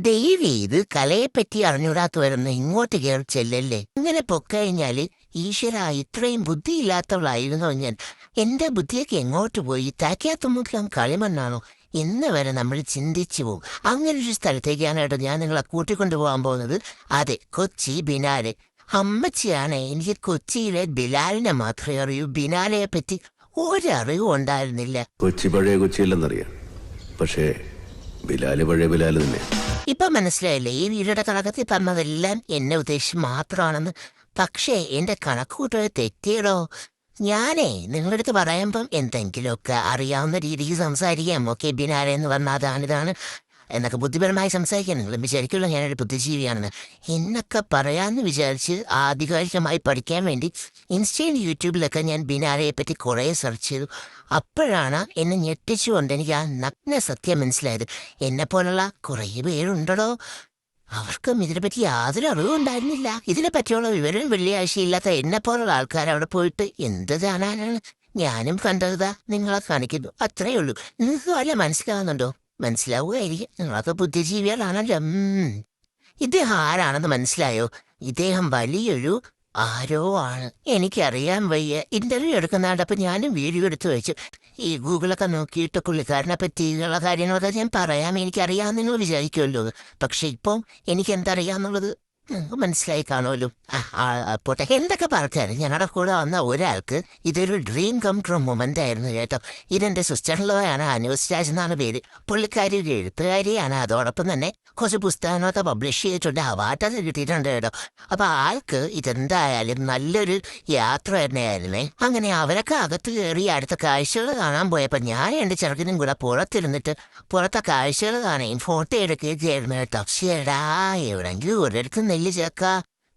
ദയവ് ചെയ്ത് കലയെപ്പറ്റി അറിഞ്ഞൂടാത്തവരൊന്ന് ഇങ്ങോട്ട് കയറി ചെല്ലല്ലേ. ഇങ്ങനെ പൊക്കഴിഞ്ഞാല് ഈശ്വര ഇത്രയും ബുദ്ധിയില്ലാത്തവളായിരുന്നോ ഞാൻ. എന്റെ ബുദ്ധിയൊക്കെ എങ്ങോട്ട് പോയി? താക്കാത്തുമ്പം കളിമണ്ണാണോ എന്ന് വരെ നമ്മൾ ചിന്തിച്ചു പോകും. അങ്ങനൊരു സ്ഥലത്തേക്കാണ് കേട്ടോ ഞാൻ നിങ്ങളെ കൂട്ടിക്കൊണ്ടു പോകാൻ പോകുന്നത്. അതെ, കൊച്ചി ബിനാലെ. അമ്മച്ചിയാണ് എനിക്ക് കൊച്ചിയിലെ ബിലാലിനെ മാത്രമേ അറിയൂ. ബിനാലയെ പറ്റി ഒരറിവും ഉണ്ടായിരുന്നില്ല. കൊച്ചി പഴയ കൊച്ചിയില്ലെന്നറിയാം, പക്ഷേ ബിലാല് പഴയ ബിലാല് തന്നെ. ഇപ്പൊ മനസ്സിലായില്ലേ ഈ വീടിയുടെ കണക്കത്തിൽ പറഞ്ഞതെല്ലാം എന്നെ ഉദ്ദേശിച്ച് മാത്രമാണെന്ന്. പക്ഷേ എന്റെ കണക്കൂട്ടൽ തെറ്റിയടോ. ഞാനേ നിങ്ങളുടെ അടുത്ത് പറയുമ്പം എന്തെങ്കിലുമൊക്കെ അറിയാവുന്ന രീതിക്ക് സംസാരിക്കാം. ഓക്കെ, ബിനാലെന്ന് പറഞ്ഞാൽ അതാണിതാണ് എന്നൊക്കെ ബുദ്ധിപരമായി സംസാരിക്കാൻ നിങ്ങൾ വിചാരിക്കുള്ളൂ ഞാനൊരു ബുദ്ധിജീവിയാണെന്ന്. എന്നൊക്കെ പറയാമെന്ന് വിചാരിച്ച് ആധികാരികമായി പഠിക്കാൻ വേണ്ടി ഇൻസ്റ്റയിൽ യൂട്യൂബിലൊക്കെ ഞാൻ ബിനാലയെ പറ്റി കുറേ സെർച്ച് ചെയ്തു. അപ്പോഴാണ് എന്നെ ഞെട്ടിച്ചുകൊണ്ട് എനിക്ക് ആ നഗ്ന സത്യം മനസ്സിലായത്. എന്നെപ്പോലുള്ള കുറേ പേരുണ്ടോ, അവർക്കും ഇതിനെപ്പറ്റി യാതൊരു അറിവും ഉണ്ടായിരുന്നില്ല. ഇതിനെപ്പറ്റിയുള്ള വിവരം വെള്ളിയാഴ്ചയില്ലാത്ത എന്നെപ്പോലുള്ള ആൾക്കാർ അവിടെ പോയിട്ട് എന്ത് കാണാനാണ്. ഞാനും കണ്ടതാ നിങ്ങളെ കാണിക്കുന്നു, അത്രയേ ഉള്ളൂ. നിങ്ങൾക്ക് വല്ല മനസ്സിലാവുന്നുണ്ടോ? മനസ്സിലാവുകയായിരിക്കും, നിങ്ങളൊക്കെ ബുദ്ധിജീവികളാണല്ലോ. ഇദ്ദേഹം ആരാണെന്ന് മനസ്സിലായോ? ഇദ്ദേഹം വലിയൊരു ആരോ ആണ്. എനിക്കറിയാൻ വയ്യ. ഇന്റർവ്യൂ എടുക്കുന്നാണ്ടപ്പോൾ ഞാനും വീഡിയോ എടുത്തു വെച്ചു. ഈ ഗൂഗിളൊക്കെ നോക്കിയിട്ട് പുള്ളിക്കാരനെ പറ്റിയുള്ള കാര്യങ്ങളൊക്കെ ഞാൻ പറയാം. എനിക്കറിയാമെന്ന് നിങ്ങൾ വിചാരിക്കുമല്ലോ. പക്ഷെ ഇപ്പം എനിക്കെന്തറിയാമെന്നുള്ളത് നിങ്ങൾക്ക് മനസ്സിലായി കാണുമല്ലോ. പോട്ടെ, എന്തൊക്കെ പറഞ്ഞാലും ഞങ്ങളുടെ കൂടെ വന്ന ഒരാൾക്ക് ഇതൊരു ഡ്രീം കം ട്രൂ മൊമെന്റ് ആയിരുന്നു കേട്ടോ. ഇതെന്റെ സിസ്റ്ററിലാണ്, അനൂസ് രാജ് എന്നാണ് പേര്. പുള്ളിക്കാരി ഒരു എഴുത്തുകാരിയാണ്. അതോടൊപ്പം തന്നെ കുറച്ച് പുസ്തകങ്ങളൊക്കെ പബ്ലിഷ് ചെയ്തിട്ടുണ്ട്, അവാർഡൊക്കെ കിട്ടിയിട്ടുണ്ട് കേട്ടോ. അപ്പൊ ആൾക്ക് ഇതെന്തായാലും നല്ലൊരു യാത്ര തന്നെയായിരുന്നേ. അങ്ങനെ അവരൊക്കെ അകത്ത് കയറി അടുത്ത കാഴ്ചകൾ കാണാൻ പോയപ്പോൾ ഞാൻ എൻ്റെ ചെറുക്കനും കൂടെ പുറത്തിരുന്നിട്ട് പുറത്തെ കാഴ്ചകൾ കാണുകയും ഫോട്ടോ എടുക്കുകയും ആയിരുന്നു കേട്ടോ. ശരിടാ, എവിടെങ്കിലും ഒരിടത്ത് നെല്ല് ചേക്ക,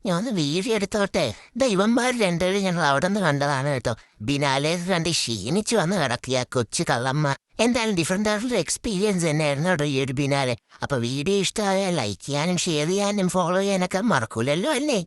ഞാൻ ഒന്ന് വീഡിയോ എടുത്തോട്ടെ. ദൈവന്മാർ രണ്ടുപേരും ഞങ്ങൾ അവിടെ നിന്ന് കണ്ടതാണ് കേട്ടോ. ബിനാലെ കണ്ട് ക്ഷീണിച്ചു വന്ന് കിടക്കുക കൊച്ചു കള്ളമ്മ. എന്തായാലും ഡിഫറെൻ്റ് ആയിട്ടുള്ള എക്സ്പീരിയൻസ് തന്നെയായിരുന്നു കേട്ടോ ഈ ഒരു ബിനാലെ. അപ്പൊ വീഡിയോ ഇഷ്ടമായാൽ ലൈക്ക് ചെയ്യാനും ഷെയർ ചെയ്യാനും ഫോളോ ചെയ്യാനൊക്കെ മറക്കൂലല്ലോ അല്ലേ?